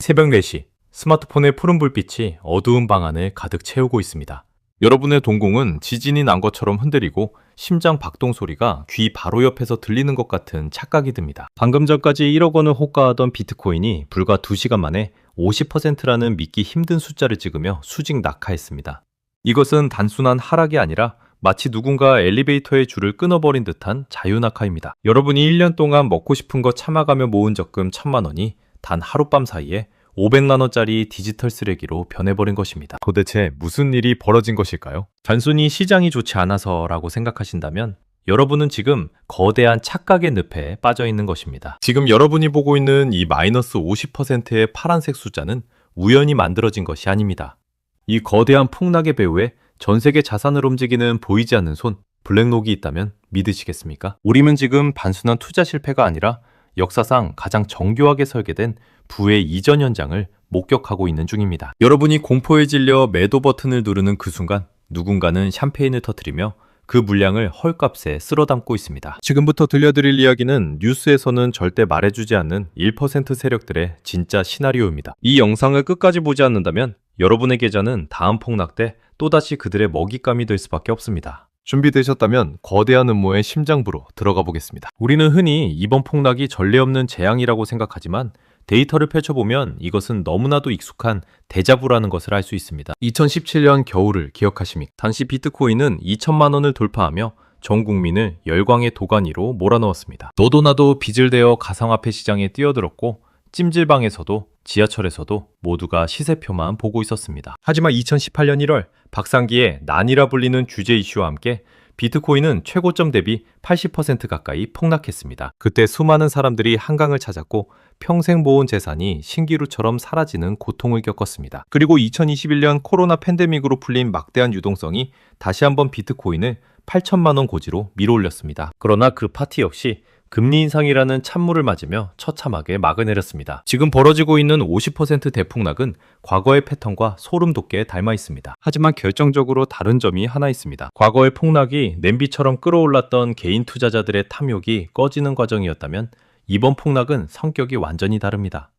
새벽 4시, 스마트폰의 푸른 불빛이 어두운 방 안을 가득 채우고 있습니다. 여러분의 동공은 지진이 난 것처럼 흔들리고 심장 박동 소리가 귀 바로 옆에서 들리는 것 같은 착각이 듭니다. 방금 전까지 1억 원을 호가하던 비트코인이 불과 2시간 만에 50%라는 믿기 힘든 숫자를 찍으며 수직 낙하했습니다. 이것은 단순한 하락이 아니라 마치 누군가 엘리베이터의 줄을 끊어버린 듯한 자유낙하입니다. 여러분이 1년 동안 먹고 싶은 거 참아가며 모은 적금 1,000만 원이 단 하룻밤 사이에 500만 원짜리 디지털 쓰레기로 변해버린 것입니다. 도대체 무슨 일이 벌어진 것일까요? 단순히 시장이 좋지 않아서라고 생각하신다면 여러분은 지금 거대한 착각의 늪에 빠져 있는 것입니다. 지금 여러분이 보고 있는 이 마이너스 50%의 파란색 숫자는 우연히 만들어진 것이 아닙니다. 이 거대한 폭락의 배후에 전 세계 자산을 움직이는 보이지 않는 손, 블랙록이 있다면 믿으시겠습니까? 우리는 지금 단순한 투자 실패가 아니라 역사상 가장 정교하게 설계된 부의 이전 현장을 목격하고 있는 중입니다. 여러분이 공포에 질려 매도 버튼을 누르는 그 순간 누군가는 샴페인을 터뜨리며 그 물량을 헐값에 쓸어 담고 있습니다. 지금부터 들려드릴 이야기는 뉴스에서는 절대 말해주지 않는 1% 세력들의 진짜 시나리오입니다. 이 영상을 끝까지 보지 않는다면 여러분의 계좌는 다음 폭락 때 또다시 그들의 먹잇감이 될 수밖에 없습니다. 준비되셨다면 거대한 음모의 심장부로 들어가 보겠습니다. 우리는 흔히 이번 폭락이 전례 없는 재앙이라고 생각하지만 데이터를 펼쳐보면 이것은 너무나도 익숙한 데자부라는 것을 알 수 있습니다. 2017년 겨울을 기억하십니까? 당시 비트코인은 2천만 원을 돌파하며 전 국민을 열광의 도가니로 몰아넣었습니다. 너도 나도 빚을 대어 가상화폐 시장에 뛰어들었고 찜질방에서도 지하철에서도 모두가 시세표만 보고 있었습니다. 하지만 2018년 1월 박상기의 난이라 불리는 규제 이슈와 함께 비트코인은 최고점 대비 80% 가까이 폭락했습니다. 그때 수많은 사람들이 한강을 찾았고 평생 모은 재산이 신기루처럼 사라지는 고통을 겪었습니다. 그리고 2021년 코로나 팬데믹으로 풀린 막대한 유동성이 다시 한번 비트코인을 8천만 원 고지로 밀어올렸습니다. 그러나 그 파티 역시 금리 인상이라는 찬물을 맞으며 처참하게 막을 내렸습니다. 지금 벌어지고 있는 50% 대폭락은 과거의 패턴과 소름 돋게 닮아 있습니다. 하지만 결정적으로 다른 점이 하나 있습니다. 과거의 폭락이 냄비처럼 끓어올랐던 개인 투자자들의 탐욕이 꺼지는 과정이었다면 이번 폭락은 성격이 완전히 다릅니다.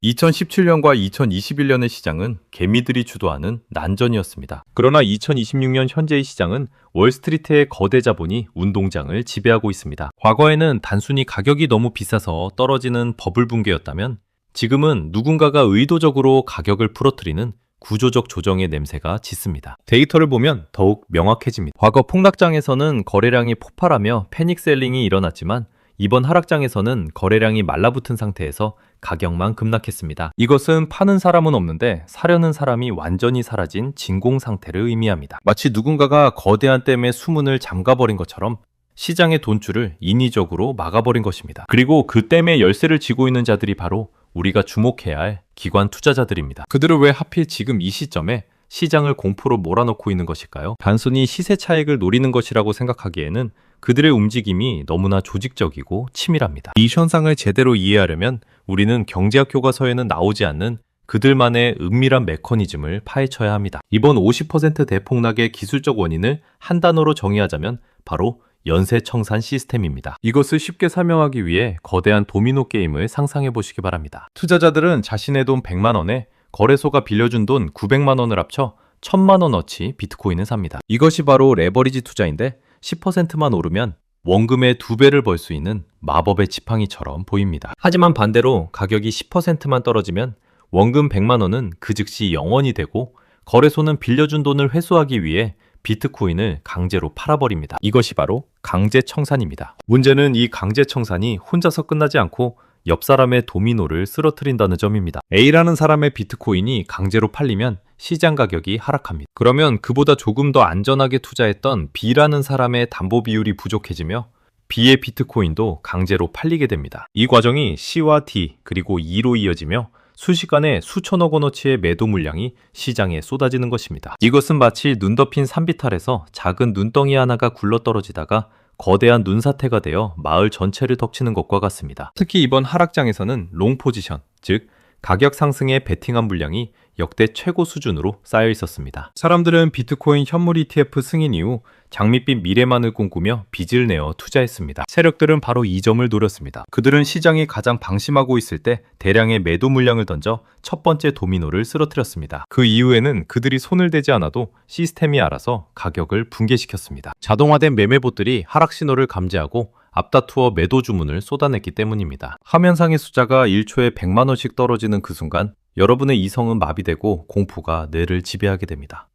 2017년과 2021년의 시장은 개미들이 주도하는 난전이었습니다. 그러나 2026년 현재의 시장은 월스트리트의 거대 자본이 운동장을 지배하고 있습니다. 과거에는 단순히 가격이 너무 비싸서 떨어지는 버블 붕괴였다면 지금은 누군가가 의도적으로 가격을 풀어뜨리는 구조적 조정의 냄새가 짙습니다. 데이터를 보면 더욱 명확해집니다. 과거 폭락장에서는 거래량이 폭발하며 패닉 셀링이 일어났지만 이번 하락장에서는 거래량이 말라붙은 상태에서 가격만 급락했습니다. 이것은 파는 사람은 없는데 사려는 사람이 완전히 사라진 진공 상태를 의미합니다. 마치 누군가가 거대한 댐의 수문을 잠가버린 것처럼 시장의 돈줄을 인위적으로 막아버린 것입니다. 그리고 그 댐의 열쇠를 쥐고 있는 자들이 바로 우리가 주목해야 할 기관 투자자들입니다. 그들은 왜 하필 지금 이 시점에 시장을 공포로 몰아넣고 있는 것일까요? 단순히 시세 차익을 노리는 것이라고 생각하기에는 그들의 움직임이 너무나 조직적이고 치밀합니다. 이 현상을 제대로 이해하려면 우리는 경제학 교과서에는 나오지 않는 그들만의 은밀한 메커니즘을 파헤쳐야 합니다. 이번 50% 대폭락의 기술적 원인을 한 단어로 정의하자면 바로 연쇄청산 시스템입니다. 이것을 쉽게 설명하기 위해 거대한 도미노 게임을 상상해 보시기 바랍니다. 투자자들은 자신의 돈 100만 원에 거래소가 빌려준 돈 900만 원을 합쳐 1000만 원어치 비트코인을 삽니다. 이것이 바로 레버리지 투자인데 10%만 오르면 원금의 2배를 벌 수 있는 마법의 지팡이처럼 보입니다. 하지만 반대로 가격이 10%만 떨어지면 원금 100만 원은 그 즉시 0원이 되고 거래소는 빌려준 돈을 회수하기 위해 비트코인을 강제로 팔아버립니다. 이것이 바로 강제청산입니다. 문제는 이 강제청산이 혼자서 끝나지 않고 옆 사람의 도미노를 쓰러뜨린다는 점입니다. A라는 사람의 비트코인이 강제로 팔리면 시장 가격이 하락합니다. 그러면 그보다 조금 더 안전하게 투자했던 B라는 사람의 담보 비율이 부족해지며 B의 비트코인도 강제로 팔리게 됩니다. 이 과정이 C와 D 그리고 E로 이어지며 순식간에 수천억 원어치의 매도 물량이 시장에 쏟아지는 것입니다. 이것은 마치 눈 덮인 산비탈에서 작은 눈덩이 하나가 굴러떨어지다가 거대한 눈사태가 되어 마을 전체를 덮치는 것과 같습니다. 특히 이번 하락장에서는 롱 포지션, 즉 가격 상승에 베팅한 물량이 역대 최고 수준으로 쌓여 있었습니다. 사람들은 비트코인 현물 ETF 승인 이후 장밋빛 미래만을 꿈꾸며 빚을 내어 투자했습니다. 세력들은 바로 이 점을 노렸습니다. 그들은 시장이 가장 방심하고 있을 때 대량의 매도 물량을 던져 첫 번째 도미노를 쓰러뜨렸습니다. 그 이후에는 그들이 손을 대지 않아도 시스템이 알아서 가격을 붕괴시켰습니다. 자동화된 매매봇들이 하락 신호를 감지하고 앞다투어 매도 주문을 쏟아냈기 때문입니다. 화면상의 숫자가 1초에 100만 원씩 떨어지는 그 순간 여러분의 이성은 마비되고 공포가 뇌를 지배하게 됩니다.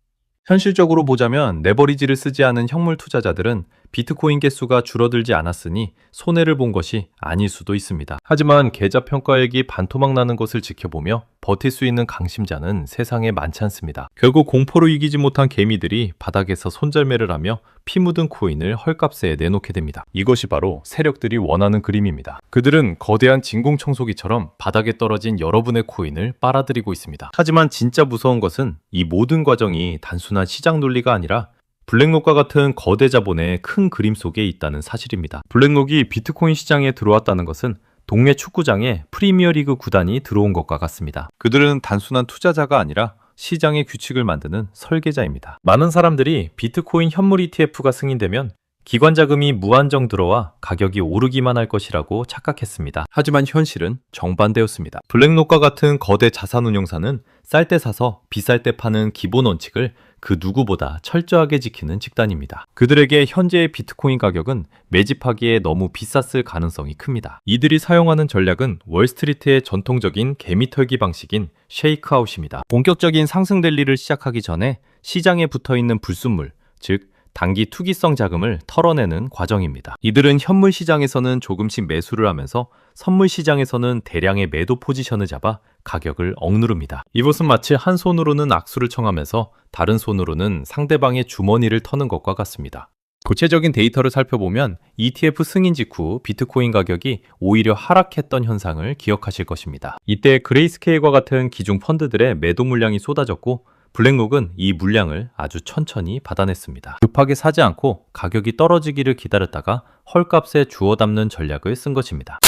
현실적으로 보자면 레버리지를 쓰지 않은 현물 투자자들은 비트코인 개수가 줄어들지 않았으니 손해를 본 것이 아닐 수도 있습니다. 하지만 계좌 평가액이 반토막 나는 것을 지켜보며 버틸 수 있는 강심자는 세상에 많지 않습니다. 결국 공포로 이기지 못한 개미들이 바닥에서 손절매를 하며 피 묻은 코인을 헐값에 내놓게 됩니다. 이것이 바로 세력들이 원하는 그림입니다. 그들은 거대한 진공청소기처럼 바닥에 떨어진 여러분의 코인을 빨아들이고 있습니다. 하지만 진짜 무서운 것은 이 모든 과정이 단순한 시장 논리가 아니라 블랙록과 같은 거대 자본의 큰 그림 속에 있다는 사실입니다. 블랙록이 비트코인 시장에 들어왔다는 것은 동네 축구장에 프리미어리그 구단이 들어온 것과 같습니다. 그들은 단순한 투자자가 아니라 시장의 규칙을 만드는 설계자입니다. 많은 사람들이 비트코인 현물 ETF가 승인되면 기관 자금이 무한정 들어와 가격이 오르기만 할 것이라고 착각했습니다. 하지만 현실은 정반대였습니다. 블랙록과 같은 거대 자산운용사는 쌀 때 사서 비쌀 때 파는 기본 원칙을 그 누구보다 철저하게 지키는 집단입니다. 그들에게 현재의 비트코인 가격은 매집하기에 너무 비쌌을 가능성이 큽니다. 이들이 사용하는 전략은 월스트리트의 전통적인 개미털기 방식인 쉐이크아웃입니다. 본격적인 상승 랠리를 시작하기 전에 시장에 붙어있는 불순물, 즉 단기 투기성 자금을 털어내는 과정입니다. 이들은 현물 시장에서는 조금씩 매수를 하면서 선물 시장에서는 대량의 매도 포지션을 잡아 가격을 억누릅니다. 이것은 마치 한 손으로는 악수를 청하면서 다른 손으로는 상대방의 주머니를 터는 것과 같습니다. 구체적인 데이터를 살펴보면 ETF 승인 직후 비트코인 가격이 오히려 하락했던 현상을 기억하실 것입니다. 이때 그레이스케일과 같은 기중 펀드들의 매도 물량이 쏟아졌고 블랙록은 이 물량을 아주 천천히 받아냈습니다. 급하게 사지 않고 가격이 떨어지기를 기다렸다가 헐값에 주워 담는 전략을 쓴 것입니다.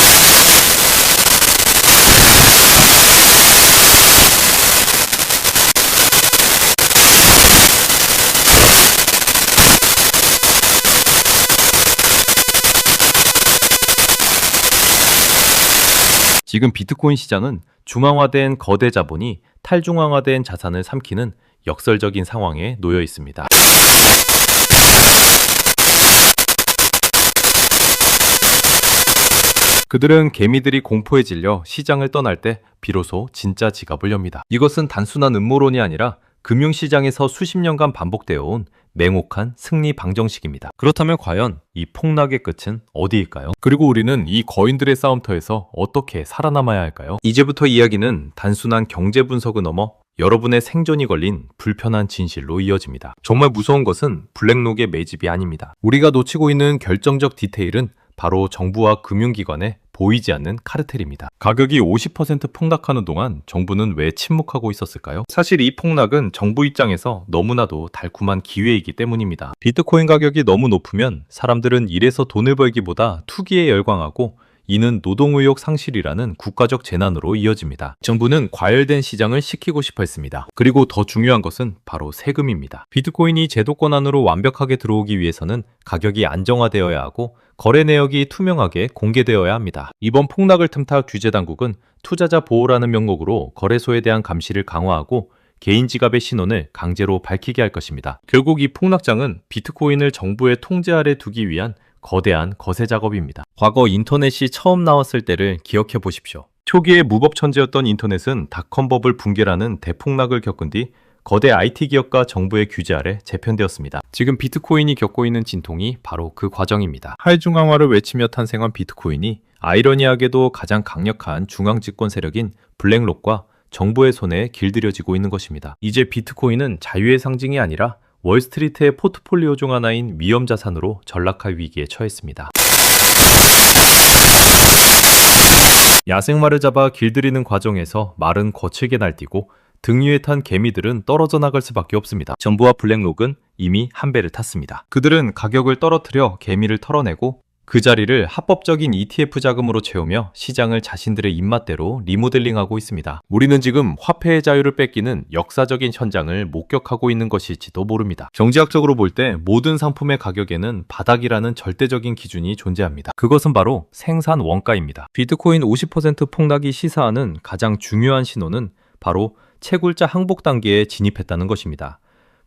지금 비트코인 시장은 중앙화된 거대 자본이 탈중앙화된 자산을 삼키는 역설적인 상황에 놓여 있습니다. 그들은 개미들이 공포에 질려 시장을 떠날 때 비로소 진짜 지갑을 엽니다. 이것은 단순한 음모론이 아니라 금융시장에서 수십 년간 반복되어 온 맹혹한 승리 방정식입니다. 그렇다면 과연 이 폭락의 끝은 어디일까요? 그리고 우리는 이 거인들의 싸움터에서 어떻게 살아남아야 할까요? 이제부터 이야기는 단순한 경제 분석을 넘어 여러분의 생존이 걸린 불편한 진실로 이어집니다. 정말 무서운 것은 블랙록의 매집이 아닙니다. 우리가 놓치고 있는 결정적 디테일은 바로 정부와 금융기관의 보이지 않는 카르텔입니다. 가격이 50% 폭락하는 동안 정부는 왜 침묵하고 있었을까요? 사실 이 폭락은 정부 입장에서 너무나도 달콤한 기회이기 때문입니다. 비트코인 가격이 너무 높으면 사람들은 일해서 돈을 벌기보다 투기에 열광하고 이는 노동의욕 상실이라는 국가적 재난으로 이어집니다. 정부는 과열된 시장을 식히고 싶어 했습니다. 그리고 더 중요한 것은 바로 세금입니다. 비트코인이 제도권 안으로 완벽하게 들어오기 위해서는 가격이 안정화되어야 하고 거래 내역이 투명하게 공개되어야 합니다. 이번 폭락을 틈타 규제당국은 투자자 보호라는 명목으로 거래소에 대한 감시를 강화하고 개인 지갑의 신원을 강제로 밝히게 할 것입니다. 결국 이 폭락장은 비트코인을 정부의 통제 아래 두기 위한 거대한 거세 작업입니다. 과거 인터넷이 처음 나왔을 때를 기억해 보십시오. 초기에 무법천지였던 인터넷은 닷컴버블 붕괴라는 대폭락을 겪은 뒤 거대 IT 기업과 정부의 규제 아래 재편되었습니다. 지금 비트코인이 겪고 있는 진통이 바로 그 과정입니다. 할중앙화를 외치며 탄생한 비트코인이 아이러니하게도 가장 강력한 중앙집권 세력인 블랙록과 정부의 손에 길들여지고 있는 것입니다. 이제 비트코인은 자유의 상징이 아니라 월스트리트의 포트폴리오 중 하나인 위험자산으로 전락할 위기에 처했습니다. 야생마를 잡아 길들이는 과정에서 말은 거칠게 날뛰고 등 위에 탄 개미들은 떨어져 나갈 수밖에 없습니다. 정부와 블랙록은 이미 한 배를 탔습니다. 그들은 가격을 떨어뜨려 개미를 털어내고 그 자리를 합법적인 ETF 자금으로 채우며 시장을 자신들의 입맛대로 리모델링하고 있습니다. 우리는 지금 화폐의 자유를 뺏기는 역사적인 현장을 목격하고 있는 것일지도 모릅니다. 경제학적으로 볼 때 모든 상품의 가격에는 바닥이라는 절대적인 기준이 존재합니다. 그것은 바로 생산 원가입니다. 비트코인 50% 폭락이 시사하는 가장 중요한 신호는 바로 채굴자 항복 단계에 진입했다는 것입니다.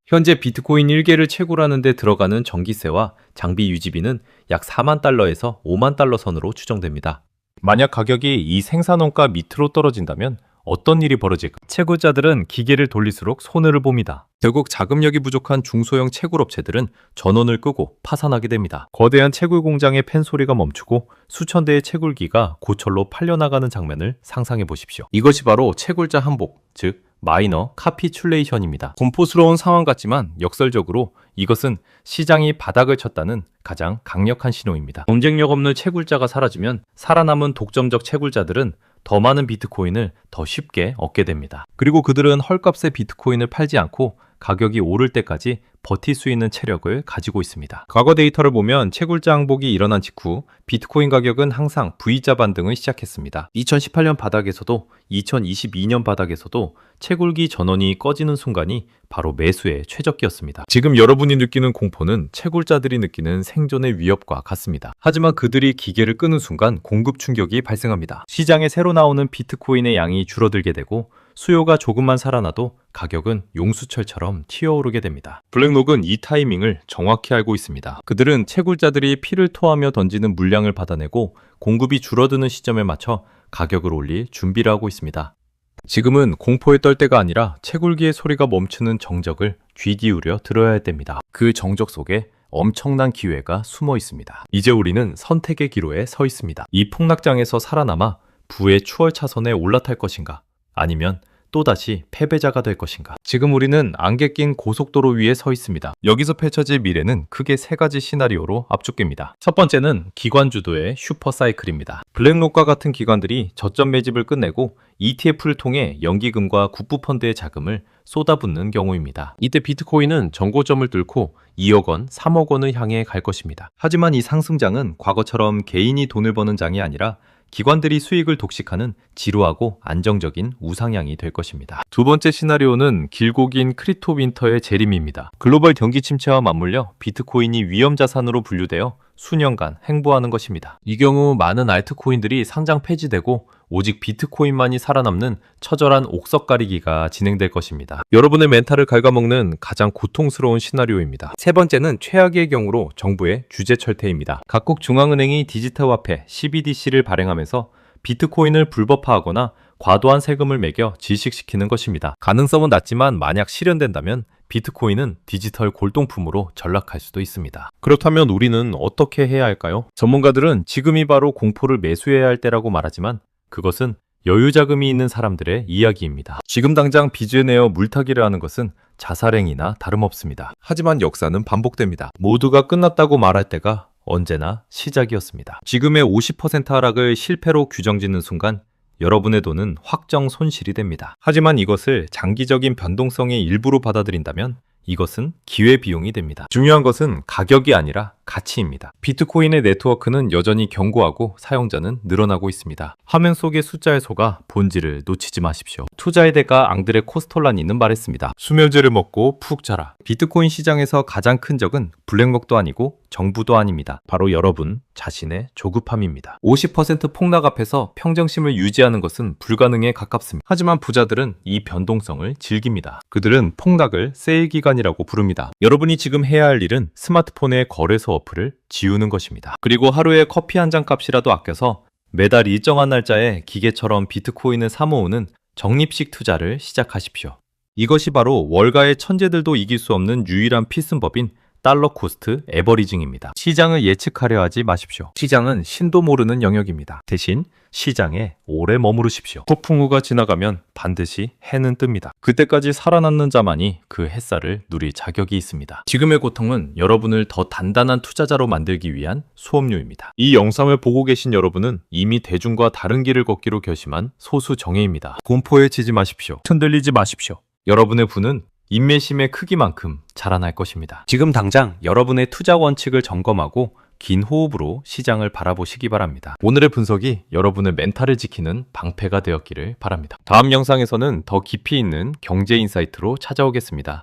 현재 비트코인 1개를 채굴하는 데 들어가는 전기세와 장비 유지비는 약 4만 달러에서 5만 달러 선으로 추정됩니다. 만약 가격이 이 생산원가 밑으로 떨어진다면 어떤 일이 벌어질까? 채굴자들은 기계를 돌릴수록 손해를 봅니다. 결국 자금력이 부족한 중소형 채굴업체들은 전원을 끄고 파산하게 됩니다. 거대한 채굴 공장의 팬 소리가 멈추고 수천 대의 채굴기가 고철로 팔려나가는 장면을 상상해 보십시오. 이것이 바로 채굴자 항복, 즉 마이너 카피출레이션입니다. 공포스러운 상황 같지만 역설적으로 이것은 시장이 바닥을 쳤다는 가장 강력한 신호입니다. 경쟁력 없는 채굴자가 사라지면 살아남은 독점적 채굴자들은 더 많은 비트코인을 더 쉽게 얻게 됩니다. 그리고 그들은 헐값에 비트코인을 팔지 않고 가격이 오를 때까지 버틸 수 있는 체력을 가지고 있습니다. 과거 데이터를 보면 채굴자 항복이 일어난 직후 비트코인 가격은 항상 V자 반등을 시작했습니다. 2018년 바닥에서도 2022년 바닥에서도 채굴기 전원이 꺼지는 순간이 바로 매수의 최적기였습니다. 지금 여러분이 느끼는 공포는 채굴자들이 느끼는 생존의 위협과 같습니다. 하지만 그들이 기계를 끄는 순간 공급 충격이 발생합니다. 시장에 새로 나오는 비트코인의 양이 줄어들게 되고 수요가 조금만 살아나도 가격은 용수철처럼 튀어오르게 됩니다. 블랙록은 이 타이밍을 정확히 알고 있습니다. 그들은 채굴자들이 피를 토하며 던지는 물량을 받아내고 공급이 줄어드는 시점에 맞춰 가격을 올릴 준비를 하고 있습니다. 지금은 공포에 떨 때가 아니라 채굴기의 소리가 멈추는 정적을 귀 기울여 들어야 할 때입니다. 그 정적 속에 엄청난 기회가 숨어 있습니다. 이제 우리는 선택의 기로에 서 있습니다. 이 폭락장에서 살아남아 부의 추월 차선에 올라탈 것인가? 아니면 또다시 패배자가 될 것인가? 지금 우리는 안개 낀 고속도로 위에 서 있습니다. 여기서 펼쳐질 미래는 크게 세 가지 시나리오로 압축됩니다. 첫 번째는 기관 주도의 슈퍼사이클입니다. 블랙록과 같은 기관들이 저점 매집을 끝내고 ETF를 통해 연기금과 국부펀드의 자금을 쏟아붓는 경우입니다. 이때 비트코인은 정고점을 뚫고 2억 원, 3억 원을 향해 갈 것입니다. 하지만 이 상승장은 과거처럼 개인이 돈을 버는 장이 아니라 기관들이 수익을 독식하는 지루하고 안정적인 우상향이 될 것입니다. 두 번째 시나리오는 길고 긴 크립토 윈터의 재림입니다. 글로벌 경기 침체와 맞물려 비트코인이 위험자산으로 분류되어 수년간 행보하는 것입니다. 이 경우 많은 알트코인들이 상장 폐지되고 오직 비트코인만이 살아남는 처절한 옥석 가리기가 진행될 것입니다. 여러분의 멘탈을 갉아먹는 가장 고통스러운 시나리오입니다. 세 번째는 최악의 경우로 정부의 규제 철퇴입니다. 각국 중앙은행이 디지털 화폐 CBDC를 발행하면서 비트코인을 불법화하거나 과도한 세금을 매겨 질식시키는 것입니다. 가능성은 낮지만 만약 실현된다면 비트코인은 디지털 골동품으로 전락할 수도 있습니다. 그렇다면 우리는 어떻게 해야 할까요? 전문가들은 지금이 바로 공포를 매수해야 할 때라고 말하지만 그것은 여유 자금이 있는 사람들의 이야기입니다. 지금 당장 빚을 내어 물타기를 하는 것은 자살행위나 다름없습니다. 하지만 역사는 반복됩니다. 모두가 끝났다고 말할 때가 언제나 시작이었습니다. 지금의 50% 하락을 실패로 규정짓는 순간 여러분의 돈은 확정 손실이 됩니다. 하지만 이것을 장기적인 변동성의 일부로 받아들인다면 이것은 기회비용이 됩니다. 중요한 것은 가격이 아니라 가치입니다. 비트코인의 네트워크는 여전히 견고하고 사용자는 늘어나고 있습니다. 화면 속의 숫자에 속아 본질을 놓치지 마십시오. 투자의 대가 앙드레 코스톨라니는 말했습니다. 수면제를 먹고 푹 자라. 비트코인 시장에서 가장 큰 적은 블랙록도 아니고 정부도 아닙니다. 바로 여러분 자신의 조급함입니다. 50% 폭락 앞에서 평정심을 유지하는 것은 불가능에 가깝습니다. 하지만 부자들은 이 변동성을 즐깁니다. 그들은 폭락을 세일 기간이라고 부릅니다. 여러분이 지금 해야 할 일은 스마트폰의 거래소 어플을 지우는 것입니다. 그리고 하루에 커피 한 잔 값이라도 아껴서 매달 일정한 날짜에 기계처럼 비트코인을 사모으는 적립식 투자를 시작하십시오. 이것이 바로 월가의 천재들도 이길 수 없는 유일한 필승법인 달러 코스트 에버리징입니다. 시장을 예측하려 하지 마십시오. 시장은 신도 모르는 영역입니다. 대신 시장에 오래 머무르십시오. 폭풍우가 지나가면 반드시 해는 뜹니다. 그때까지 살아남는 자만이 그 햇살을 누릴 자격이 있습니다. 지금의 고통은 여러분을 더 단단한 투자자로 만들기 위한 수업료입니다. 이 영상을 보고 계신 여러분은 이미 대중과 다른 길을 걷기로 결심한 소수 정예입니다. 공포에 지지 마십시오. 흔들리지 마십시오. 여러분의 부는 인내심의 크기만큼 자라날 것입니다. 지금 당장 여러분의 투자 원칙을 점검하고 긴 호흡으로 시장을 바라보시기 바랍니다. 오늘의 분석이 여러분의 멘탈을 지키는 방패가 되었기를 바랍니다. 다음 영상에서는 더 깊이 있는 경제 인사이트로 찾아오겠습니다.